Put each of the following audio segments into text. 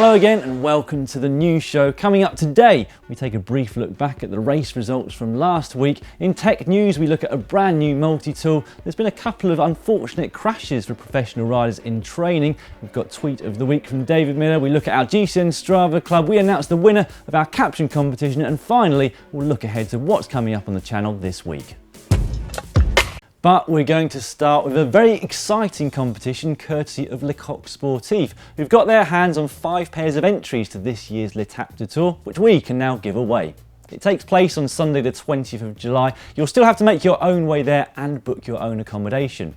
Hello again and welcome to the new show. Coming up today, we take a brief look back at the race results from last week. In tech news, we look at a brand new multi-tool. There's been a couple of unfortunate crashes for professional riders in training. We've got tweet of the week from David Miller. We look at our GCN Strava club. We announce the winner of our caption competition. And finally, we'll look ahead to what's coming up on the channel this week. But we're going to start with a very exciting competition courtesy of Le Coq Sportif, who've got their hands on 5 pairs of entries to this year's L'Étape du Tour, which we can now give away. It takes place on Sunday the 20th of July. You'll still have to make your own way there and book your own accommodation.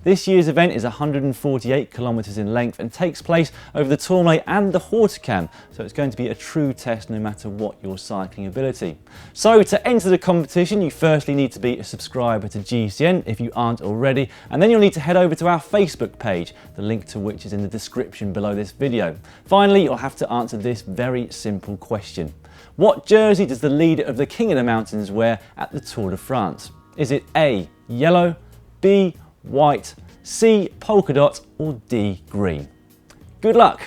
This year's event is 148 kilometres in length and takes place over the Tournai and the Hautacam, so it's going to be a true test no matter what your cycling ability. So to enter the competition, you firstly need to be a subscriber to GCN if you aren't already, and then you'll need to head over to our Facebook page, the link to which is in the description below this video. Finally, you'll have to answer this very simple question. What jersey does the leader of the King of the Mountains wear at the Tour de France? Is it A, yellow, B, white, C, polka dot, or D, green? Good luck!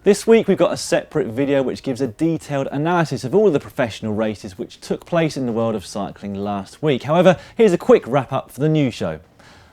This week we've got a separate video which gives a detailed analysis of all of the professional races which took place in the world of cycling last week. However, here's a quick wrap up for the new show.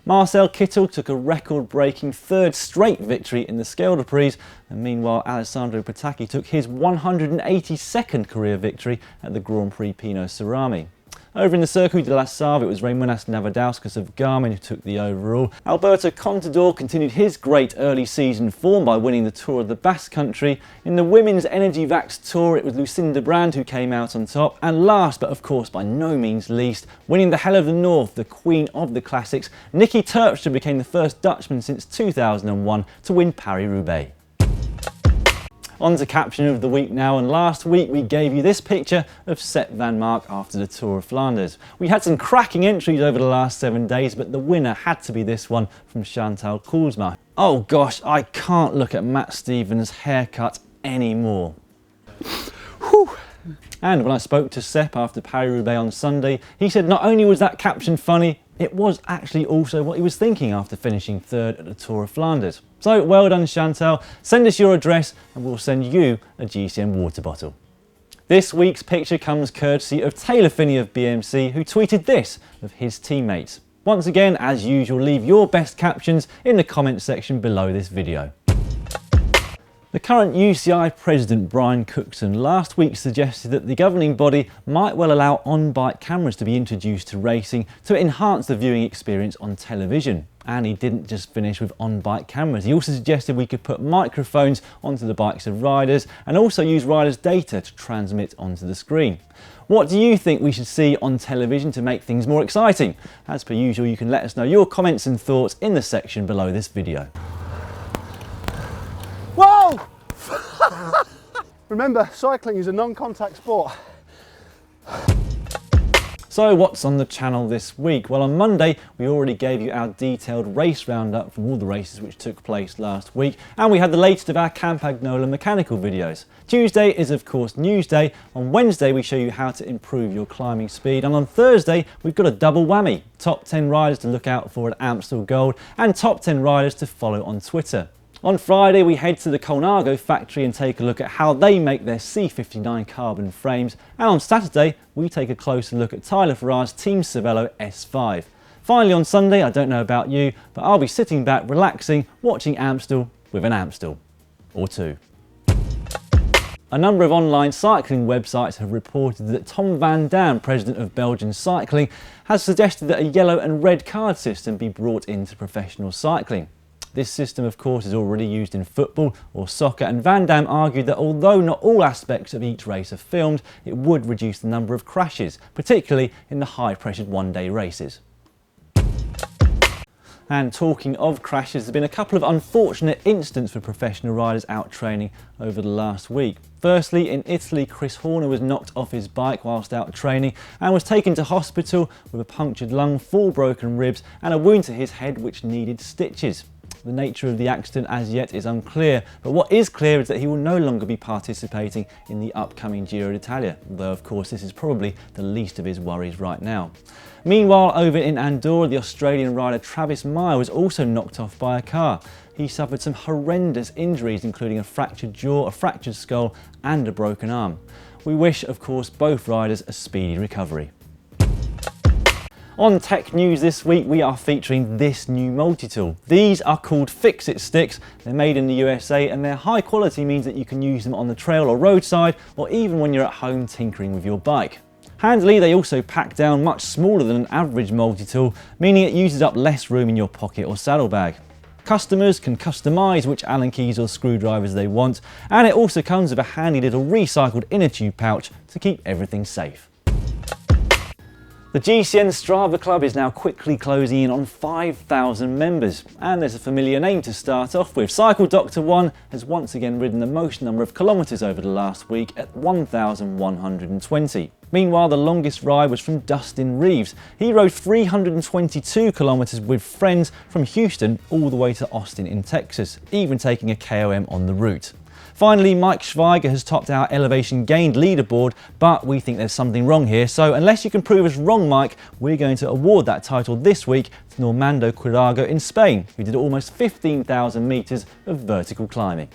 Marcel Kittel took a record-breaking 3rd straight victory in the Skelder Prix, and meanwhile Alessandro Petacchi took his 182nd career victory at the Grand Prix Pinot Cerami. Over in the Circuit de la Sarve, it was Reimunas Navadauskas of Garmin who took the overall. Alberto Contador continued his great early season form by winning the Tour of the Basque Country. In the Women's Energy Vax Tour, it was Lucinda Brand who came out on top. And last, but of course by no means least, winning the Hell of the North, the Queen of the Classics, Nicky Terpstra became the first Dutchman since 2001 to win Paris-Roubaix. On to caption of the week now, and last week we gave you this picture of Sepp van Mark after the Tour of Flanders. We had some cracking entries over the last 7 days, but the winner had to be this one from Chantal Koolsma. Oh gosh, I can't look at Matt Stevens' haircut anymore. Whew. And when I spoke to Sepp after Paris-Roubaix on Sunday, he said not only was that caption funny, it was actually also what he was thinking after finishing 3rd at the Tour of Flanders. So well done Chantal, send us your address and we'll send you a GCN water bottle. This week's picture comes courtesy of Taylor Finney of BMC, who tweeted this of his teammates. Once again, as usual, leave your best captions in the comment section below this video. The current UCI President Brian Cookson last week suggested that the governing body might well allow on-bike cameras to be introduced to racing to enhance the viewing experience on television. And he didn't just finish with on-bike cameras, he also suggested we could put microphones onto the bikes of riders and also use riders' data to transmit onto the screen. What do you think we should see on television to make things more exciting? As per usual, you can let us know your comments and thoughts in the section below this video. Whoa! Remember, cycling is a non-contact sport. So what's on the channel this week? Well, on Monday we already gave you our detailed race roundup from all the races which took place last week, and we had the latest of our Campagnola mechanical videos. Tuesday is of course news day. On Wednesday we show you how to improve your climbing speed, and on Thursday we've got a double whammy. Top 10 riders to look out for at Amstel Gold and top 10 riders to follow on Twitter. On Friday we head to the Colnago factory and take a look at how they make their C59 carbon frames, and on Saturday we take a closer look at Tyler Farrar's Team Cervelo S5. Finally on Sunday, I don't know about you, but I'll be sitting back relaxing watching Amstel with an Amstel or two. A number of online cycling websites have reported that Tom van Dam, president of Belgian Cycling, has suggested that a yellow and red card system be brought into professional cycling. This system of course is already used in football or soccer, and Van Dam argued that although not all aspects of each race are filmed, it would reduce the number of crashes, particularly in the high-pressured one-day races. And talking of crashes, there's been a couple of unfortunate incidents for professional riders out training over the last week. Firstly, in Italy, Chris Horner was knocked off his bike whilst out training and was taken to hospital with a punctured lung, 4 broken ribs and a wound to his head which needed stitches. The nature of the accident as yet is unclear, but what is clear is that he will no longer be participating in the upcoming Giro d'Italia, although of course this is probably the least of his worries right now. Meanwhile, over in Andorra, the Australian rider Travis Meyer was also knocked off by a car. He he suffered some horrendous injuries, including a fractured jaw, a fractured skull and a broken arm. We wish, of course, both riders a speedy recovery. On tech news this week, we are featuring this new multi-tool. These are called Fix-It sticks. They're made in the USA and their high quality means that you can use them on the trail or roadside, or even when you're at home tinkering with your bike. Handily, they also pack down much smaller than an average multi-tool, meaning it uses up less room in your pocket or saddlebag. Customers can customise which Allen keys or screwdrivers they want, and it also comes with a handy little recycled inner tube pouch to keep everything safe. The GCN Strava Club is now quickly closing in on 5,000 members, and there's a familiar name to start off with. Cycle Doctor 1 has once again ridden the most number of kilometres over the last week at 1,120. Meanwhile, the longest ride was from Dustin Reeves. He rode 322 kilometres with friends from Houston all the way to Austin in Texas, even taking a KOM on the route. Finally, Mike Schweiger has topped our elevation gained leaderboard, but we think there's something wrong here. So unless you can prove us wrong, Mike, we're going to award that title this week to Normando Quirago in Spain, who did almost 15,000 metres of vertical climbing.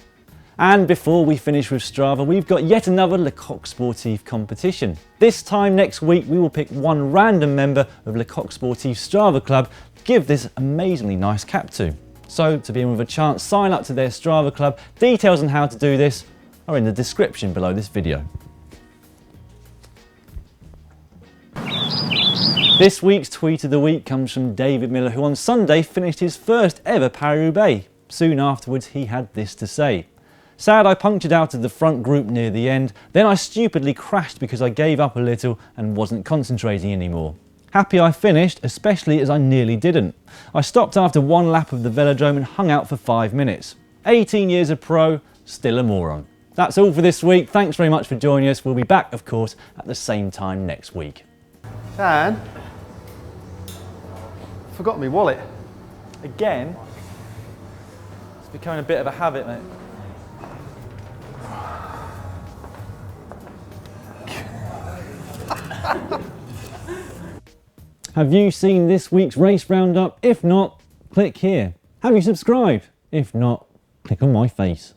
And before we finish with Strava, we've got yet another Le Coq Sportif competition. This time next week, we will pick one random member of Le Coq Sportif Strava Club to give this amazingly nice cap to. So, to be in with a chance, sign up to their Strava Club. Details on how to do this are in the description below this video. This week's tweet of the week comes from David Miller, who on Sunday finished his first ever Paris-Roubaix. Soon afterwards, he had this to say. Sad I punctured out of the front group near the end, then I stupidly crashed because I gave up a little and wasn't concentrating anymore. Happy I finished, especially as I nearly didn't. I stopped after one lap of the velodrome and hung out for 5 minutes. 18 years of pro, still a moron. That's all for this week. Thanks very much for joining us. We'll be back, of course, at the same time next week. Dan, forgot my wallet. Again? It's becoming a bit of a habit, mate. Have you seen this week's race roundup? If not, click here. Have you subscribed? If not, click on my face.